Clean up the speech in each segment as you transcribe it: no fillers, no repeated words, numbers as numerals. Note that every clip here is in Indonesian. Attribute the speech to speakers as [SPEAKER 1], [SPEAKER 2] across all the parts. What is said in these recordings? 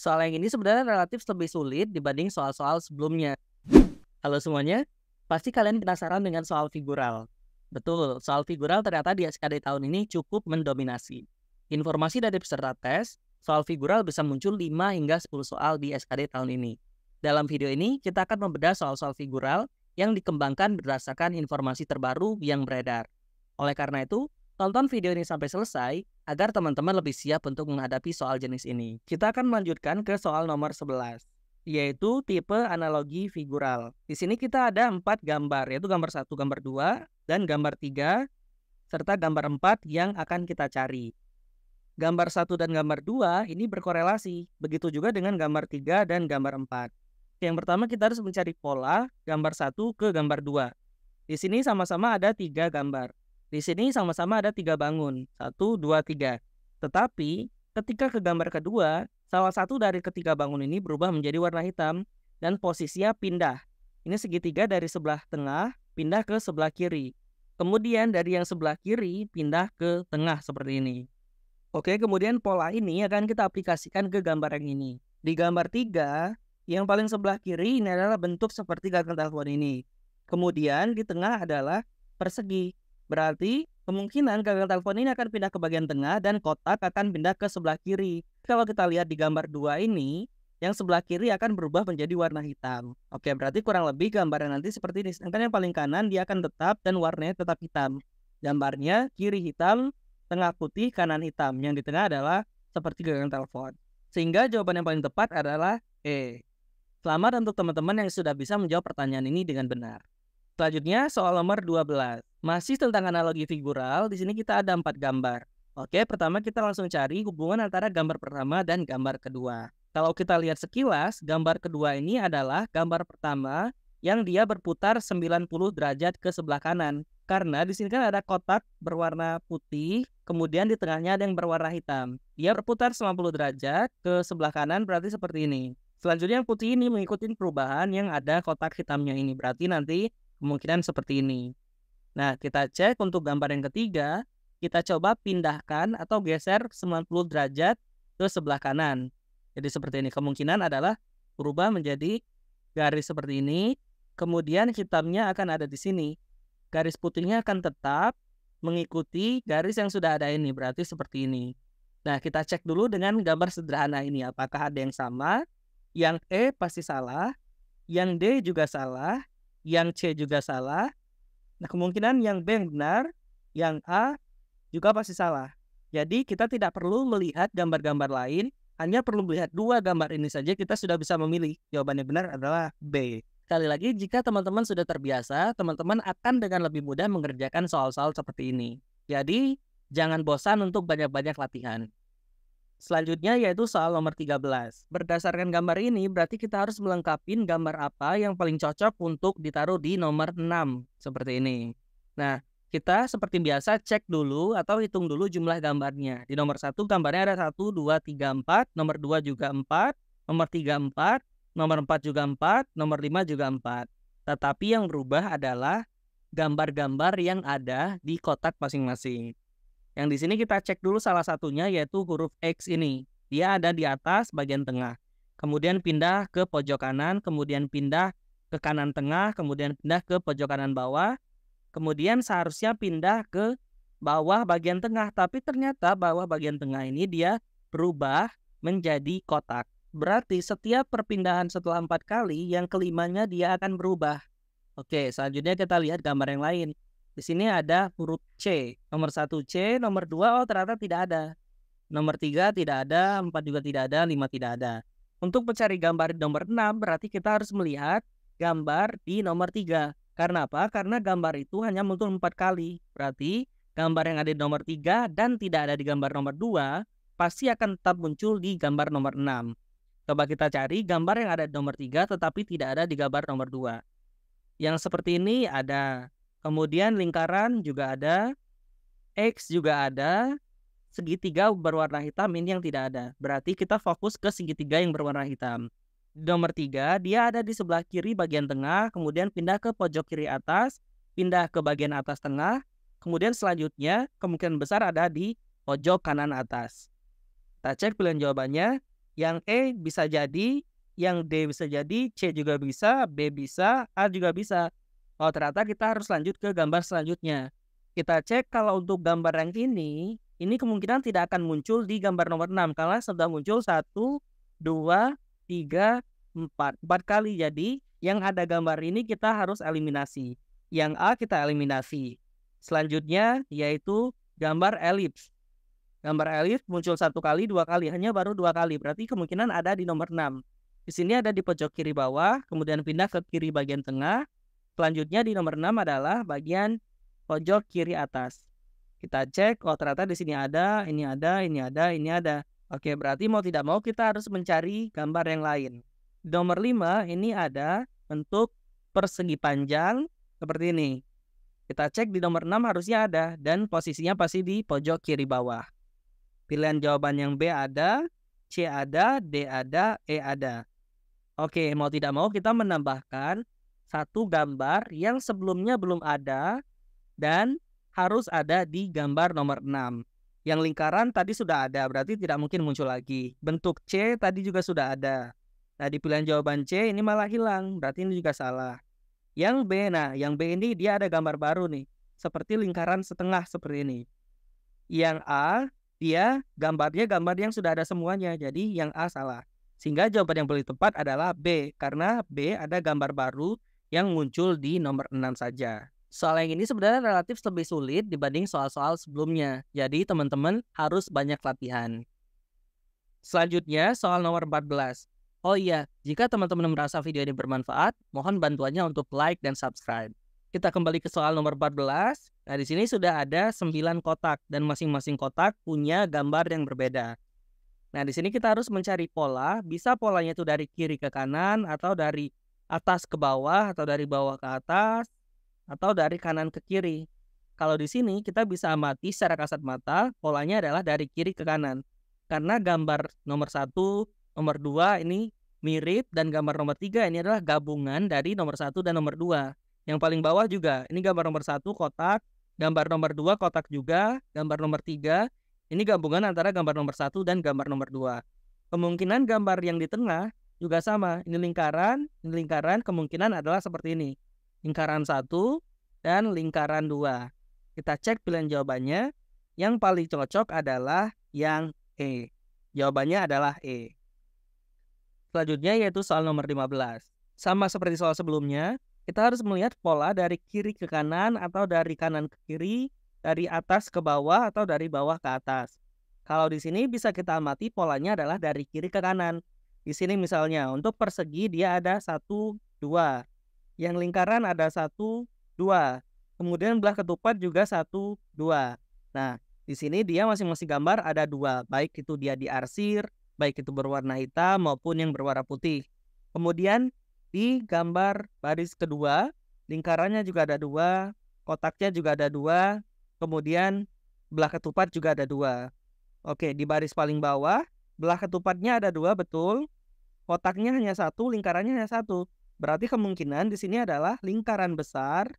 [SPEAKER 1] Soal yang ini sebenarnya relatif lebih sulit dibanding soal-soal sebelumnya. Halo semuanya, pasti kalian penasaran dengan soal figural. Betul, soal figural ternyata di SKD tahun ini cukup mendominasi. Informasi dari peserta tes, soal figural bisa muncul 5 hingga 10 soal di SKD tahun ini. Dalam video ini, kita akan membedah soal-soal figural yang dikembangkan berdasarkan informasi terbaru yang beredar. Oleh karena itu, tonton video ini sampai selesai agar teman-teman lebih siap untuk menghadapi soal jenis ini. Kita akan melanjutkan ke soal nomor 11, yaitu tipe analogi figural. Di sini kita ada 4 gambar, yaitu gambar 1, gambar 2, dan gambar 3, serta gambar 4 yang akan kita cari. Gambar 1 dan gambar 2 ini berkorelasi, begitu juga dengan gambar 3 dan gambar 4. Yang pertama kita harus mencari pola gambar 1 ke gambar 2. Di sini sama-sama ada 3 gambar. Di sini sama-sama ada 3 bangun, 1, 2, 3. Tetapi ketika ke gambar kedua, salah satu dari ketiga bangun ini berubah menjadi warna hitam dan posisinya pindah. Ini segitiga dari sebelah tengah pindah ke sebelah kiri. Kemudian dari yang sebelah kiri pindah ke tengah seperti ini. Oke, kemudian pola ini akan kita aplikasikan ke gambar yang ini. Di gambar 3, yang paling sebelah kiri ini adalah bentuk seperti gagang telepon ini. Kemudian di tengah adalah persegi. Berarti kemungkinan gagang telepon ini akan pindah ke bagian tengah dan kotak akan pindah ke sebelah kiri. Kalau kita lihat di gambar 2 ini, yang sebelah kiri akan berubah menjadi warna hitam. Oke, berarti kurang lebih gambarnya nanti seperti ini. Sedangkan yang paling kanan dia akan tetap dan warnanya tetap hitam. Gambarnya kiri hitam, tengah putih, kanan hitam. Yang di tengah adalah seperti gagang telepon. Sehingga jawaban yang paling tepat adalah E. Selamat untuk teman-teman yang sudah bisa menjawab pertanyaan ini dengan benar. Selanjutnya soal nomor 12. Masih tentang analogi figural, di sini kita ada 4 gambar. Oke, pertama kita langsung cari hubungan antara gambar pertama dan gambar kedua. Kalau kita lihat sekilas, gambar kedua ini adalah gambar pertama yang dia berputar 90 derajat ke sebelah kanan. Karena di sini kan ada kotak berwarna putih, kemudian di tengahnya ada yang berwarna hitam. Dia berputar 90 derajat ke sebelah kanan berarti seperti ini. Selanjutnya yang putih ini mengikuti perubahan yang ada kotak hitamnya ini. Berarti nanti kemungkinan seperti ini. Nah, kita cek untuk gambar yang ketiga, kita coba pindahkan atau geser 90 derajat ke sebelah kanan. Jadi seperti ini, kemungkinan adalah berubah menjadi garis seperti ini, kemudian hitamnya akan ada di sini. Garis putihnya akan tetap mengikuti garis yang sudah ada ini, berarti seperti ini. Nah, kita cek dulu dengan gambar sederhana ini, apakah ada yang sama? Yang E pasti salah, yang D juga salah, yang C juga salah. Nah, kemungkinan yang B yang benar, yang A juga pasti salah. Jadi, kita tidak perlu melihat gambar-gambar lain, hanya perlu melihat 2 gambar ini saja kita sudah bisa memilih. Jawaban yang benar adalah B. Sekali lagi, jika teman-teman sudah terbiasa, teman-teman akan dengan lebih mudah mengerjakan soal-soal seperti ini. Jadi, jangan bosan untuk banyak-banyak latihan. Selanjutnya yaitu soal nomor 13. Berdasarkan gambar ini berarti kita harus melengkapi gambar apa yang paling cocok untuk ditaruh di nomor 6. Seperti ini. Nah, kita seperti biasa cek dulu atau hitung dulu jumlah gambarnya. Di nomor 1 gambarnya ada 1, 2, 3, 4. Nomor 2 juga 4. Nomor 3, 4. Nomor 4 juga 4. Nomor 5 juga 4. Tetapi yang berubah adalah gambar-gambar yang ada di kotak masing-masing. Yang di sini kita cek dulu salah satunya yaitu huruf X ini. Dia ada di atas bagian tengah. Kemudian pindah ke pojok kanan, kemudian pindah ke kanan tengah, kemudian pindah ke pojok kanan bawah. Kemudian seharusnya pindah ke bawah bagian tengah, tapi ternyata bawah bagian tengah ini dia berubah menjadi kotak. Berarti setiap perpindahan setelah 4 kali, yang kelimanya dia akan berubah. Oke, selanjutnya kita lihat gambar yang lain. Di sini ada huruf C. Nomor 1 C, nomor 2 oh ternyata tidak ada. Nomor 3 tidak ada, 4 juga tidak ada, 5 tidak ada. Untuk mencari gambar di nomor 6 berarti kita harus melihat gambar di nomor 3. Karena apa? Karena gambar itu hanya muncul 4 kali. Berarti gambar yang ada di nomor 3 dan tidak ada di gambar nomor 2 pasti akan tetap muncul di gambar nomor 6. Coba kita cari gambar yang ada di nomor 3 tetapi tidak ada di gambar nomor 2. Yang seperti ini ada. Kemudian lingkaran juga ada, X juga ada, segitiga berwarna hitam ini yang tidak ada. Berarti kita fokus ke segitiga yang berwarna hitam. Nomor 3, dia ada di sebelah kiri bagian tengah, kemudian pindah ke pojok kiri atas, pindah ke bagian atas tengah, kemudian selanjutnya kemungkinan besar ada di pojok kanan atas. Kita cek pilihan jawabannya. Yang E bisa jadi, yang D bisa jadi, C juga bisa, B bisa, A juga bisa. Oh, ternyata kita harus lanjut ke gambar selanjutnya. Kita cek kalau untuk gambar yang ini kemungkinan tidak akan muncul di gambar nomor 6 karena sudah muncul 1, 2, 3, 4. 4 kali. Jadi yang ada gambar ini kita harus eliminasi. Yang A kita eliminasi. Selanjutnya yaitu gambar elips. Gambar elips muncul 1 kali, 2 kali, hanya baru 2 kali. Berarti kemungkinan ada di nomor 6. Di sini ada di pojok kiri bawah, kemudian pindah ke kiri bagian tengah. Selanjutnya di nomor 6 adalah bagian pojok kiri atas. Kita cek, oh ternyata di sini ada, ini ada, ini ada, ini ada. Oke, berarti mau tidak mau kita harus mencari gambar yang lain. Di nomor 5 ini ada bentuk persegi panjang seperti ini. Kita cek di nomor 6 harusnya ada dan posisinya pasti di pojok kiri bawah. Pilihan jawaban yang B ada, C ada, D ada, E ada. Oke, mau tidak mau kita menambahkan satu gambar yang sebelumnya belum ada dan harus ada di gambar nomor 6. Yang lingkaran tadi sudah ada, berarti tidak mungkin muncul lagi. Bentuk C tadi juga sudah ada. Nah, di pilihan jawaban C ini malah hilang, berarti ini juga salah. Yang B, nah yang B ini dia ada gambar baru nih, seperti lingkaran setengah seperti ini. Yang A, dia gambarnya gambar yang sudah ada semuanya, jadi yang A salah. Sehingga jawaban yang paling tepat adalah B, karena B ada gambar baru yang muncul di nomor 6 saja. Soal yang ini sebenarnya relatif lebih sulit dibanding soal-soal sebelumnya, jadi teman-teman harus banyak latihan. Selanjutnya soal nomor 14. Oh iya, jika teman-teman merasa video ini bermanfaat, mohon bantuannya untuk like dan subscribe. Kita kembali ke soal nomor 14. Nah, di sini sudah ada 9 kotak dan masing-masing kotak punya gambar yang berbeda. Nah, di sini kita harus mencari pola, bisa polanya itu dari kiri ke kanan atau dari atas ke bawah atau dari bawah ke atas atau dari kanan ke kiri. Kalau di sini kita bisa amati secara kasat mata, polanya adalah dari kiri ke kanan. Karena gambar nomor 1, nomor 2 ini mirip dan gambar nomor 3 ini adalah gabungan dari nomor 1 dan nomor 2. Yang paling bawah juga, ini gambar nomor 1 kotak, gambar nomor 2 kotak juga, gambar nomor 3, ini gabungan antara gambar nomor 1 dan gambar nomor 2. Kemungkinan gambar yang di tengah juga sama, ini lingkaran, kemungkinan adalah seperti ini. Lingkaran 1 dan lingkaran 2. Kita cek pilihan jawabannya, yang paling cocok adalah yang E. Jawabannya adalah E. Selanjutnya yaitu soal nomor 15. Sama seperti soal sebelumnya, kita harus melihat pola dari kiri ke kanan atau dari kanan ke kiri, dari atas ke bawah atau dari bawah ke atas. Kalau di sini bisa kita amati polanya adalah dari kiri ke kanan. Di sini misalnya untuk persegi dia ada 1, 2. Yang lingkaran ada 1, 2. Kemudian belah ketupat juga 1, 2. Nah, di sini dia masing-masing gambar ada 2, baik itu dia diarsir, baik itu berwarna hitam maupun yang berwarna putih. Kemudian di gambar baris kedua, lingkarannya juga ada 2, kotaknya juga ada 2, kemudian belah ketupat juga ada 2. Oke, di baris paling bawah, belah ketupatnya ada 2, betul. Kotaknya hanya 1, lingkarannya hanya 1. Berarti kemungkinan di sini adalah lingkaran besar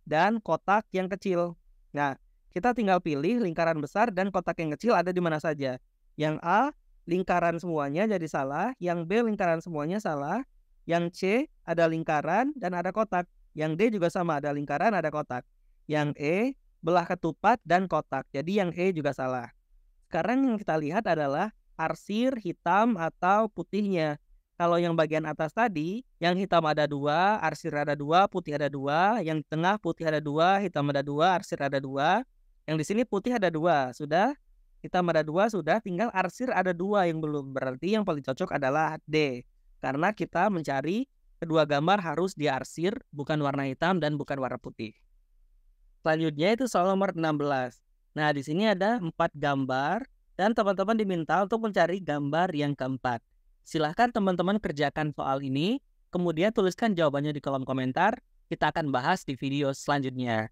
[SPEAKER 1] dan kotak yang kecil. Nah, kita tinggal pilih lingkaran besar dan kotak yang kecil ada di mana saja. Yang A, lingkaran semuanya jadi salah. Yang B, lingkaran semuanya salah. Yang C, ada lingkaran dan ada kotak. Yang D juga sama, ada lingkaran, ada kotak. Yang E, belah ketupat dan kotak. Jadi yang E juga salah. Sekarang yang kita lihat adalah arsir, hitam, atau putihnya. Kalau yang bagian atas tadi, yang hitam ada 2, arsir ada 2, putih ada 2. Yang tengah putih ada 2, hitam ada 2, arsir ada 2. Yang di sini putih ada 2, sudah. Hitam ada 2, sudah. Tinggal arsir ada 2 yang belum. Berarti yang paling cocok adalah D. Karena kita mencari kedua gambar harus diarsir, bukan warna hitam dan bukan warna putih. Selanjutnya itu soal nomor 16. Nah, di sini ada 4 gambar dan teman-teman diminta untuk mencari gambar yang keempat. Silahkan teman-teman kerjakan soal ini, kemudian tuliskan jawabannya di kolom komentar. Kita akan bahas di video selanjutnya.